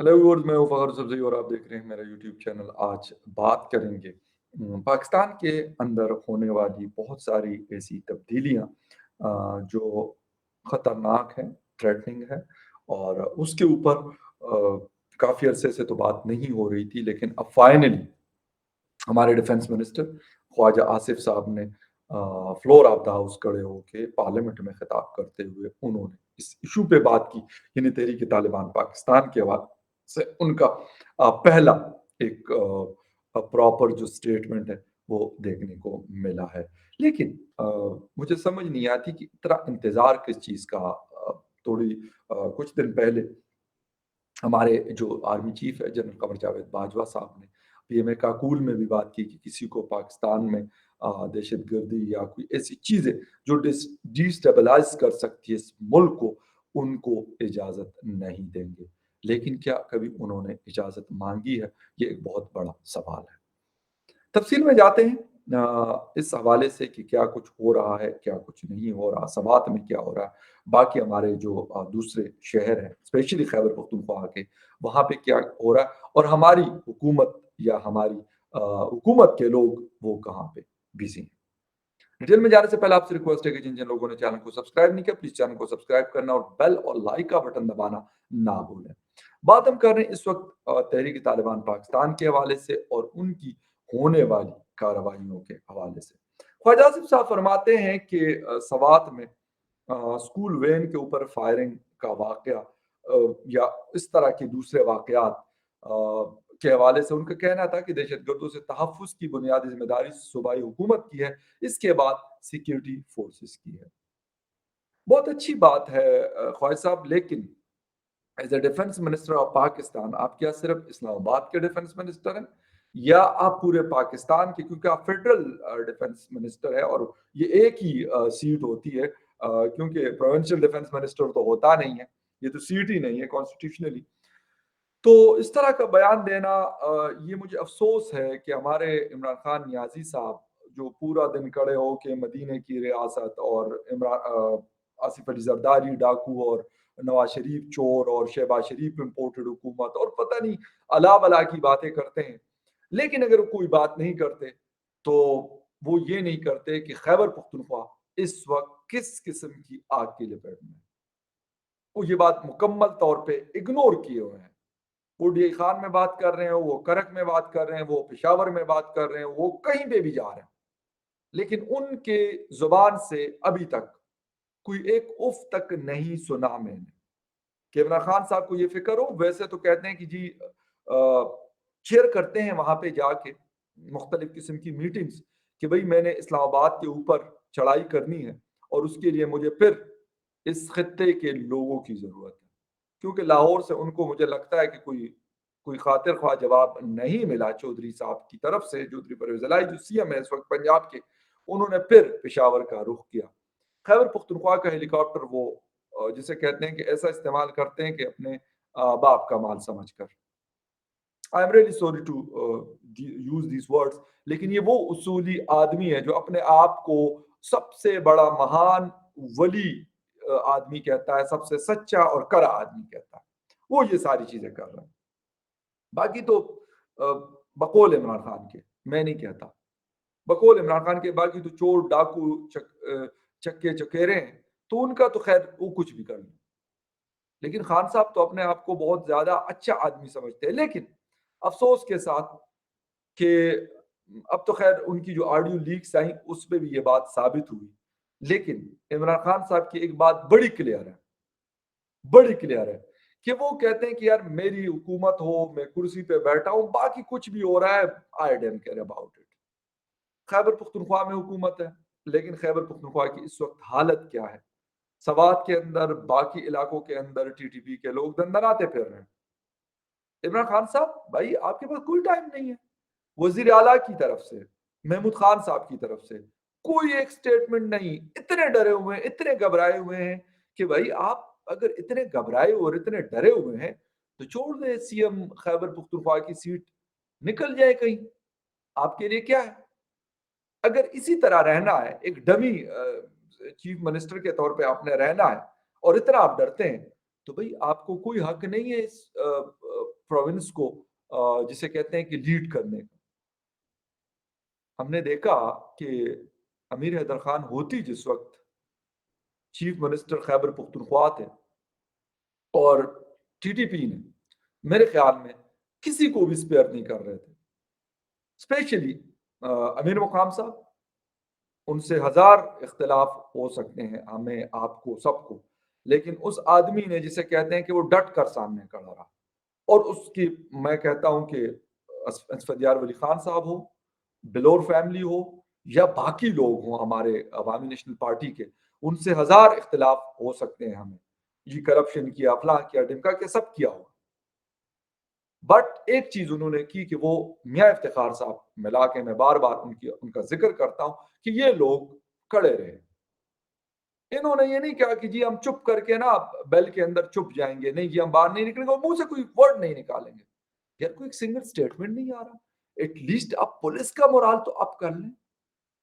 Hello viewers, मैं हूँ फ़खर सब्ज़ी और आप देख रहे हैं मेरा यूट्यूब चैनल। आज बात करेंगे पाकिस्तान के अंदर होने वाली बहुत सारी ऐसी तब्दीलियाँ जो ख़तरनाक हैं, थ्रेटनिंग है और उसके ऊपर काफ़ी अरसे से तो बात नहीं हो रही थी, लेकिन अब फाइनली हमारे डिफेंस मिनिस्टर ख्वाजा आसिफ साहब ने फ्लोर ऑफ द हाउस खड़े होके पार्लियामेंट में खिताब करते हुए उन्होंने इस इशू पे बात की, यानी तहरीक तालिबान पाकिस्तान के हवाले से उनका पहला एक प्रॉपर जो स्टेटमेंट है वो देखने को मिला है। लेकिन मुझे समझ नहीं आती कि इतना इंतजार किस चीज़ का। थोड़ी कुछ दिन पहले हमारे जो आर्मी चीफ है जनरल कमर जावेद बाजवा साहब ने पीएमए काकूल में भी बात की कि किसी को पाकिस्तान में दहशतगर्दी या कोई ऐसी चीजें जो डिस्टेबलाइज कर सकती है इस मुल्क को, उनको इजाजत नहीं देंगे। लेकिन क्या कभी उन्होंने इजाजत मांगी है? ये एक बहुत बड़ा सवाल है। तफसील में जाते हैं इस हवाले से कि क्या कुछ हो रहा है, क्या कुछ नहीं हो रहा, सवात में क्या हो रहा है, बाकी हमारे जो दूसरे शहर हैं, स्पेशली खैबर पख्तूनख्वा के, वहाँ पे क्या हो रहा है और हमारी हुकूमत या हमारी हुकूमत के लोग वो कहाँ पे बिज़ी हैं। डिटेल में जाने से पहले आपसे रिक्वेस्ट है कि जिन जिन लोगों ने चैनल को सब्सक्राइब नहीं किया, प्लीज़ चैनल को सब्सक्राइब करना और बेल और लाइक का बटन दबाना ना भूलें। बात हम कर रहे हैं इस वक़्त तहरीक तालिबान पाकिस्तान के हवाले से और उनकी होने वाली कार्रवाइयों के हवाले से। ख्वाजा आसिफ साहब फरमाते हैं कि सवात में स्कूल वैन के ऊपर फायरिंग का वाक़या या इस तरह के दूसरे वाक़यात के हवाले से उनका कहना था कि दहशतगर्दों से तहफ़्फ़ुज़ की बुनियादी ज़िम्मेदारी सूबाई हुकूमत की है, इसके बाद सिक्योरिटी फोर्सेस की है। बहुत अच्छी बात है ख्वाजा साहब, लेकिन as a defence minister of Pakistan आप क्या सिर्फ़ इस्लामाबाद के डिफेंस मिनिस्टर हैं या आप पूरे पाकिस्तान के, क्योंकि आप फेडरल डिफेंस मिनिस्टर हैं और ये एक ही सीट होती है, क्योंकि प्रोविंशियल डिफेंस मिनिस्टर तो होता नहीं है, ये तो सीट ही नहीं है कॉन्स्टिट्यूशनली। तो इस तरह का बयान देना, ये मुझे अफ़सोस है कि हमारे इमरान खान नियाज़ी साहब जो पूरा दिन खड़े होके मदीने की रियासत और आसिफ अली ज़रदारी डाकू और नवाज़ शरीफ चोर और शहबाज शरीफ इम्पोर्टेड हुकूमत और पता नहीं अला-बला की बातें करते हैं। लेकिन अगर वो कोई बात नहीं करते, तो वो ये नहीं करते कि खैबर पख्तूनख्वा इस वक़्त किस किस्म की आग की लपेट में है। वो ये बात मुकम्मल तौर पे इग्नोर किए हुए हैं। वो डी खान में बात कर रहे हैं, वो करक में बात कर रहे हैं, वो पेशावर में बात कर रहे हैं, वो कहीं पे भी जा रहे हैं। लेकिन उनके ज़ुबान से अभी तक कोई एक उफ़ तक नहीं सुना मैंने कि इमरान खान साहब को ये फ़िक्र हो। वैसे तो कहते हैं कि जी चीयर करते हैं वहाँ पे जाके मुख्तलिफ़ किस्म की मीटिंग्स कि भई मैंने इस्लामाबाद के ऊपर चढ़ाई करनी है और उसके लिए मुझे फिर इस खित्ते के लोगों की ज़रूरत है। क्योंकि लाहौर से उनको मुझे लगता है कि कोई कोई खातिर ख्वाह जवाब नहीं मिला चौधरी साहब की तरफ से। चौधरी परवेज़ इलाही जो सीएम है इस वक़्त पंजाब के, उन्होंने फिर पेशावर का रुख किया। खैबर पख्तूनख्वा का हेलीकॉप्टर वो जिसे कहते हैं कि ऐसा इस्तेमाल करते हैं कि अपने बाप का माल समझकर। I am really sorry to use these words, लेकिन ये वो उसूली आदमी है जो अपने आप को सबसे बड़ा महान वली आदमी कहता है, सबसे सच्चा और कड़ा आदमी कहता है। वो ये सारी चीज़ें कर रहा है। बाकी तो अ, बकौल इमरान खान के, मैं नहीं कहता। बकौल इमरान खान के बाकी तो चोर, डाकू, चक्के-चकेरे हैं, तो उनका तो ख़ैर वो कुछ भी कर लें। लेकिन खान साहब तो अपने आप को बहुत ज़्यादा अच्छा आदमी समझते हैं। लेकिन अफ़सोस के साथ कि अब तो ख़ैर उनकी जो ऑडियो लीक्स आई, उसपे भी ये बात साबित हुई। लेकिन इमरान खान साहब की एक बात बड़ी क्लियर है कि वो कहते हैं कि यार मेरी हुकूमत हो, मैं कुर्सी पे बैठा हूँ, बाकी कुछ भी हो रहा है, I don't care about it. Khyber Pakhtunkhwa में हुकूमत है, लेकिन खैबर पख्तूनख्वा की इस वक़्त हालत क्या है? सवात के अंदर, बाकी इलाकों के अंदर टीटीपी के लोग दंदनाते फिर रहे हैं। इमरान खान साहब, भाई आपके पास कोई टाइम नहीं है। वज़ीर आला की तरफ से, महमूद खान साहब की तरफ से कोई एक स्टेटमेंट नहीं। इतने डरे हुए हैं, इतने घबराए हुए हैं कि भाई आप अगर इतने घबराए और इतने डरे हुए हैं, तो छोड़ दें सीएम खैबर पख्तूनख्वा की सीट, निकल जाए कहीं। आपके लिए क्या है? अगर इसी तरह रहना है, एक डमी चीफ मिनिस्टर के तौर पे आपने रहना है और इतना आप डरते हैं, तो भई आपको कोई हक नहीं है इस प्रोविंस को जिसे कहते हैं कि लीड करने का। हमने देखा कि अमीर हैदर खान होती जिस वक़्त चीफ मिनिस्टर खैबर पख्तूनख्वा थे और टीटीपी ने मेरे ख्याल में किसी को भी स्पेयर नहीं कर रहे थे। स्पेशली अमीर मुकाम साहब, उनसे हज़ार इख्तिलाफ हो सकते हैं हमें, आपको, सबको, लेकिन उस आदमी ने जिसे कहते हैं कि वो डट कर सामने खड़ा रहा। और उसकी मैं कहता हूँ कि असफदयार वली खान साहब हो, बिलोर फैमिली हो या बाकी लोग हों हमारे अवामी नेशनल पार्टी के, उनसे हज़ार इख्तिलाफ हो सकते हैं हमें। ये करप्शन किया, फलां किया, ढिमका किया, सब किया होगा। बट एक चीज़ उन्होंने की कि वो मियाँ इफ्तिखार साहब मिला के मैं बार-बार उनका ज़िक्र करता हूँ कि ये लोग खड़े रहे। इन्होंने ये नहीं कहा कि जी हम चुप करके ना बेल के अंदर छुप जाएँगे, नहीं जी हम बाहर नहीं निकलेंगे और मुँह से कोई वर्ड नहीं निकालेंगे। यार कोई सिंगल स्टेटमेंट नहीं आ रहा। एटलीस्ट आप पुलिस का मोराल तो अप कर लें।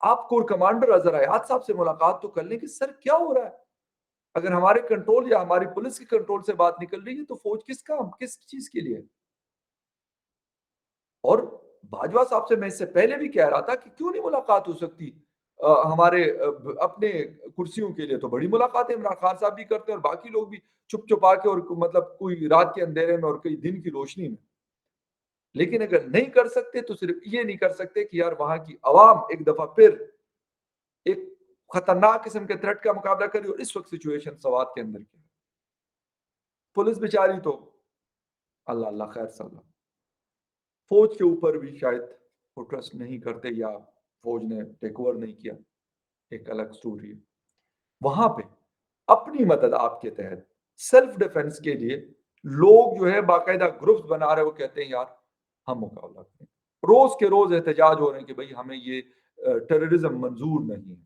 आप कोर कमांडर अज़हर हयात साहब से मुलाकात तो कर लें कि सर क्या हो रहा है? अगर हमारे कंट्रोल या हमारी पुलिस के कंट्रोल से बात निकल रही है तो फौज किस काम, किस चीज़ के लिए? और बाजवा साहब से मैं इससे पहले भी कह रहा था कि क्यों नहीं मुलाकात हो सकती? हमारे अपने कुर्सियों के लिए तो बड़ी मुलाकातें इमरान खान साहब भी करते हैं और बाकी लोग भी छुप-छुपा के और मतलब कोई रात के अंधेरे में और कोई दिन की रोशनी में। लेकिन अगर नहीं कर सकते तो सिर्फ ये नहीं कर सकते कि यार वहां की आवाम एक दफा फिर एक खतरनाक किस्म के थ्रेट का मुकाबला करी और इस वक्त सिचुएशन सवात के अंदर की पुलिस बेचारी तो अल्लाह अल्लाह खैर सल्ला फौज के ऊपर भी शायद वो ट्रस्ट नहीं करते या फौज ने टेक ओवर नहीं किया, एक अलग स्टोरी है। वहां पे अपनी मदद आपके तहत सेल्फ डिफेंस के लिए लोग जो है बाकायदा ग्रुप्स बना रहे, वो कहते हैं यार हम मुकाबला करें। रोज के रोज एहतजाज हो रहे हैं कि भाई हमें ये टेररिज्म मंजूर नहीं है,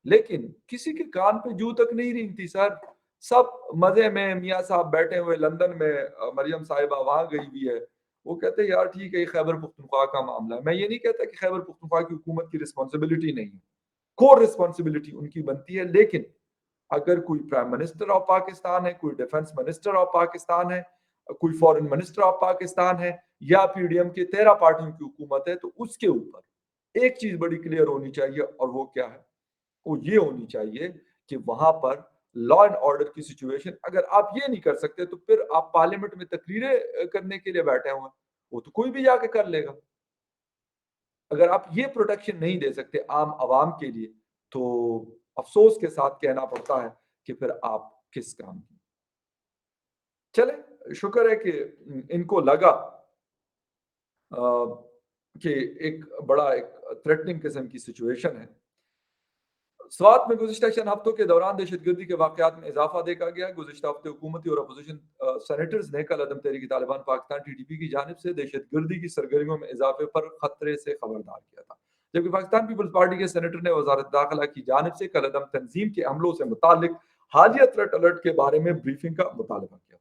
लेकिन किसी के कान पे जू तक नहीं रेंगती सर। सब मजे में मियाँ साहब बैठे हुए लंदन में, मरियम साहिबा वहां गई हुई है। वो कहते हैं यार ठीक है ये खैबर पुख्तनख्वा का मामला है। मैं ये नहीं कहता कि खैबर पुख्तनख्वा की हुकूमत की रिस्पॉन्सिबिलिटी नहीं है, कोर रिस्पॉन्सिबिलिटी उनकी बनती है। लेकिन अगर कोई प्राइम मिनिस्टर ऑफ पाकिस्तान है, कोई डिफेंस मिनिस्टर ऑफ पाकिस्तान है, कोई फॉरेन मिनिस्टर ऑफ पाकिस्तान है या पीडीएम की 13 पार्टियों की हुकूमत है, तो उसके ऊपर एक चीज बड़ी क्लियर होनी चाहिए और वो क्या है? वो ये होनी चाहिए कि वहां पर लॉ एंड ऑर्डर की सिचुएशन, अगर आप ये नहीं कर सकते तो फिर आप पार्लियामेंट में तकरीरें करने के लिए बैठे हुए हैं, वो तो कोई भी जाके कर लेगा। अगर आप ये प्रोटेक्शन नहीं दे सकते आम आवाम के लिए, तो अफसोस के साथ कहना पड़ता है कि फिर आप किस काम की। चले शुक्र है कि इनको लगा कि एक बड़ा एक थ्रेटनिंग किस्म की सिचुएशन है। स्वात में गुज़िश्ता चंद हफ्तों के दौरान दहशतगर्दी के वाक़यात में इज़ाफ़ा देखा गया। गुज़िश्ता हफ्ते हुकूमती और अपोज़िशन सेनेटर्स ने कल अदम तहरीक-ए-तालिबान पाकिस्तान टीटीपी की जानिब से दहशतगर्दी की सरगर्मियों में इज़ाफ़े पर ख़तरे से खबरदार किया था। जबकि पाकिस्तान पीपल्स पार्टी के सेनेटर ने वज़ारत दाखिला की जानिब से कल अदम तंज़ीम के हमलों से मुताल्लिक हालिया थ्रेट अलर्ट के बारे में ब्रीफिंग का मुतालबा किया।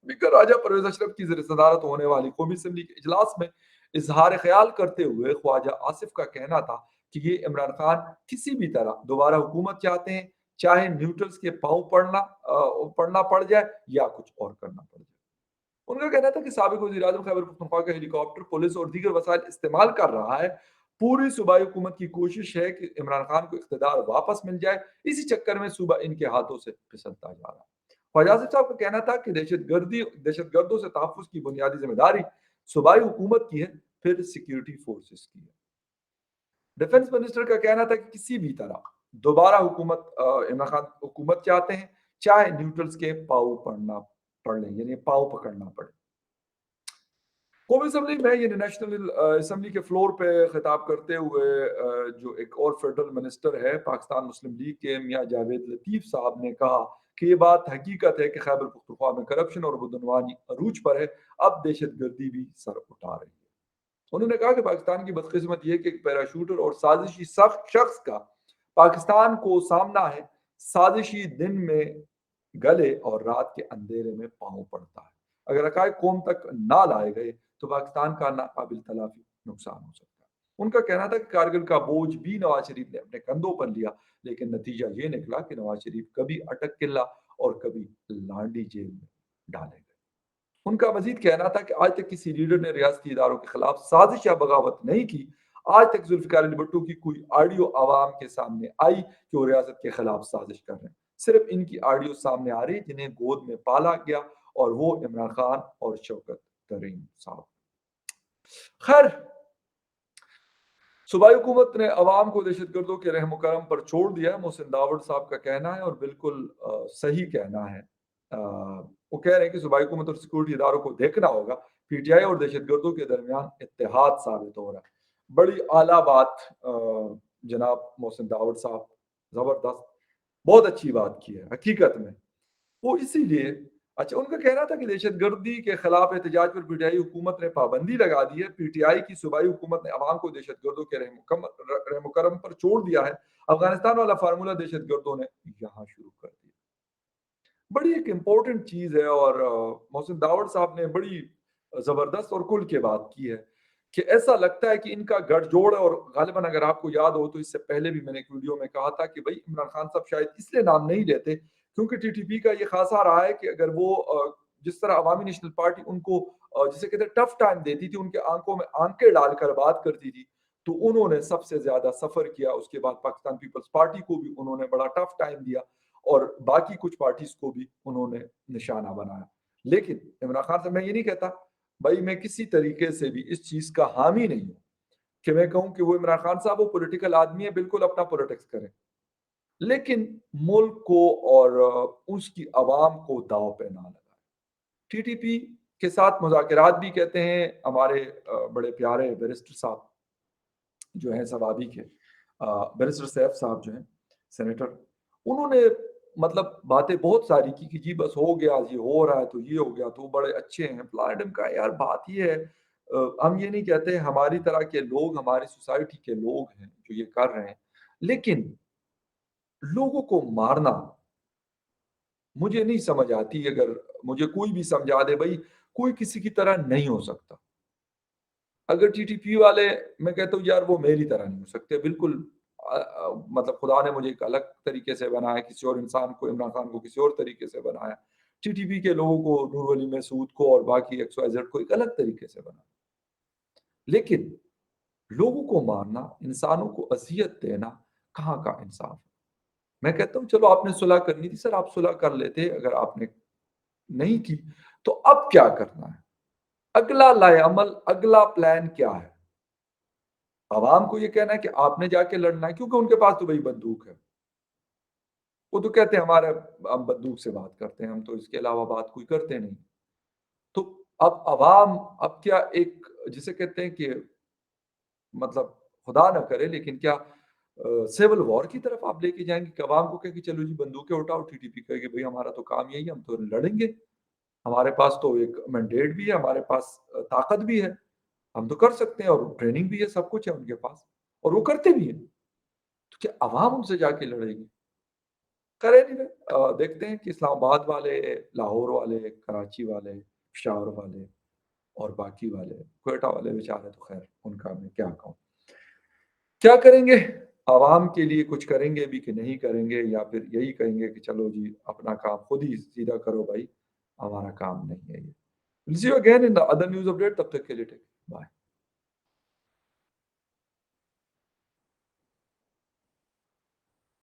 स्पीकर राजा परवेज अशरफ की सदारत होने वाली कौमी असम्बली के इजलास में इजहार ख्याल करते हुए ख्वाजा आसिफ का कहना था कि ये इमरान खान किसी भी तरह दोबारा हुकूमत चाहते हैं, चाहे न्यूट्रल्स के पाँव पड़ना पड़ जाए या कुछ और करना पड़ जाए। उनका कहना था कि साबिक वज़ीर आज़म खैबर पख्तूनख्वा का हेलीकॉप्टर, पुलिस और दीगर वसाइल इस्तेमाल कर रहा है। पूरी सूबाई हुकूमत की कोशिश है कि इमरान खान को इख्तिदार वापस मिल जाए। इसी चक्कर में सूबा इनके हाथों से फिसलता जा रहा है। ख्वाजा आसिफ साहब का कहना था कि दहशतगर्दों से तहफ़्फ़ुज़ की बुनियादी ज़िम्मेदारी सूबाई हुकूमत की है, फिर सिक्योरिटी फोर्सेस की है। डिफेंस मिनिस्टर का कहना था कि किसी भी तरह दोबारा इमरान खान हुकूमत चाहते हैं, चाहे न्यूट्रल्स के पाँव पड़ना पड़ लें, यानी पाँव पकड़ना पड़े। कौमी असम्बली में ये नेशनल असम्बली के फ्लोर पे खिताब करते हुए जो एक और फेडरल मिनिस्टर है पाकिस्तान मुस्लिम लीग के, मियाँ जावेद लतीफ़ साहब ने कहा कि ये बात हकीकत है कि खैबर पख्तूनख्वा में करप्शन और बदनवानी अरूज पर है, अब दहशतगर्दी भी सर उठा रही है। उन्होंने कहा कि पाकिस्तान की बदकिस्मत ये कि एक पैराशूटर और साजिशी शख्स का पाकिस्तान को सामना है। साजिशी दिन में गले और रात के अंधेरे में पाँव पड़ता है। अगर हक़ाइक़ कौम तक ना लाए गए तो पाकिस्तान का नाकाबिल तलाफ़ी नुकसान हो सकता है। उनका कहना था कि कारगिल का बोझ भी नवाज शरीफ ने अपने कंधों पर लिया, लेकिन नतीजा ये निकला कि नवाज शरीफ कभी अटक किला और कभी लांडी जेल में डाले गए। उनका मज़ीद कहना था कि आज तक किसी लीडर ने रियासती इदारों के खिलाफ साजिश या बगावत नहीं की। आज तक जुल्फ़िकार अली भुट्टो की कोई ऑडियो अवाम के सामने आई कि वो रियासत के खिलाफ साजिश कर रहे हैं। सिर्फ़ इनकी ऑडियो सामने आ रही है जिन्हें गोद में पाला गया, और वो इमरान खान और शौकत तरीन साहब। खैर, सूबाई हुकूमत ने अवाम को दहशतगर्दों के रहम करम पर छोड़ दिया है, मोहसिन दावड़ साहब का कहना है, और बिल्कुल सही कहना है। वो कह रहे हैं कि सूबाई हुकूमत और सिक्योरिटी इदारों को देखना होगा, पीटीआई और दहशतगर्दों के दरमियान इत्तेहाद साबित हो रहा है। बड़ी आला बात जनाब मोहसिन दावड़ साहब, ज़बरदस्त, बहुत अच्छी बात की है हकीकत में। वो इसीलिए, अच्छा, उनका कहना था कि दहशतगर्दी के खिलाफ एहतजाज पर पीटीआई हुकूमत ने पाबंदी लगा दी है। पीटीआई की सूबाई हुकूमत ने अवाम को दहशतगर्दों के रहम करम पर छोड़ दिया है। अफगानिस्तान वाला फार्मूला दहशतगर्दों ने यहाँ शुरू कर दिया। बड़ी एक इम्पोर्टेंट चीज़ है, और मोहसिन दावड़ साहब ने बड़ी ज़बरदस्त और खुल के बात की है कि ऐसा लगता है कि इनका गठजोड़ है। और गालिबन अगर आपको याद हो तो इससे पहले भी मैंने एक वीडियो में कहा था कि भाई इमरान खान साहब शायद इसलिए नाम नहीं लेते क्योंकि टीटीपी का ये खासा रहा है कि अगर वो जिस तरह अवामी नेशनल पार्टी उनको जिसे कहते हैं टफ टाइम देती थी, उनके आंखों में आंखें डालकर बात करती थी, तो उन्होंने सबसे ज्यादा सफर किया। उसके बाद पाकिस्तान पीपल्स पार्टी को भी उन्होंने बड़ा टफ टाइम दिया, और बाकी कुछ पार्टीज को भी उन्होंने निशाना बनाया। लेकिन इमरान खान से मैं ये नहीं कहता, भाई मैं किसी तरीके से भी इस चीज का हामी नहीं हूं कि मैं कहूं कि वो इमरान खान साहब वो पॉलिटिकल आदमी है, बिल्कुल अपना पॉलिटिक्स करें, लेकिन मुल्क को और उसकी आवाम को दाव पे ना लगाए। टीटीपी के साथ मुज़ाकरात भी कहते हैं हमारे बड़े प्यारे बैरिस्टर साहब जो हैं सवाबी के, बैरिस्टर सैफ साहब जो हैं सेनेटर, उन्होंने मतलब बातें बहुत सारी की कि जी बस हो गया, ये हो रहा है तो ये हो गया, तो वो बड़े अच्छे हैं प्लान का। यार बात ये है, हम ये नहीं कहते हमारी तरह के लोग, हमारी सोसाइटी के लोग हैं जो ये कर रहे हैं, लेकिन लोगों को मारना मुझे नहीं समझ आती। अगर मुझे कोई भी समझा दे भाई, कोई किसी की तरह नहीं हो सकता। अगर टीटीपी वाले, मैं कहता हूँ यार वो मेरी तरह नहीं हो सकते बिल्कुल। मतलब खुदा ने मुझे एक अलग तरीके से बनाया, किसी और इंसान को, इमरान खान को किसी और तरीके से बनाया, टीटीपी के लोगों को, नूर अली महसूद को और बाकी एक्स वाई जेड को एक अलग तरीके से बनाया। लेकिन लोगों को मारना, इंसानों को अजियत देना, कहाँ का इंसाफ है? मैं कहता हूँ चलो आपने सुलह करनी थी सर, आप सुलह कर लेते। अगर आपने नहीं की तो अब क्या करना है? अगला लाएअमल, अगला प्लान क्या है? आवाम को ये कहना है कि आपने जाके लड़ना है, क्योंकि उनके पास तो वही बंदूक है। वो तो कहते हैं हमारे, हम बंदूक से बात करते हैं, हम तो इसके अलावा बात कोई करते नहीं। तो अब आवाम, अब क्या एक जिसे कहते हैं कि मतलब खुदा ना करे, लेकिन क्या सिविल वॉर की तरफ आप लेके जाएंगे कि आवाम को कहे कि चलो जी बंदूकें उठाओ, टीटीपी कहेगी भाई हमारा तो काम यही है, हम तो लड़ेंगे, हमारे पास तो एक मैंडेट भी है, हमारे पास ताकत भी है, हम तो कर सकते हैं, और ट्रेनिंग भी है, सब कुछ है उनके पास, और वो करते भी हैं। तो क्या आवाम उनसे जाके लड़ेगी? करे नहीं रहे। देखते हैं कि इस्लामाबाद वाले, लाहौर वाले, कराची वाले, पेशावर वाले और बाकी वाले, क्वेटा वाले बेचारे तो खैर उनका मैं क्या कहूँ। क्या करेंगे? आवाम के लिए कुछ करेंगे भी कि नहीं करेंगे, या फिर यही कहेंगे कि चलो जी अपना काम खुद ही सीधा करो भाई, हमारा काम नहीं है ये। Will see you again in the other news update, तब तक के लिए टेक बाय।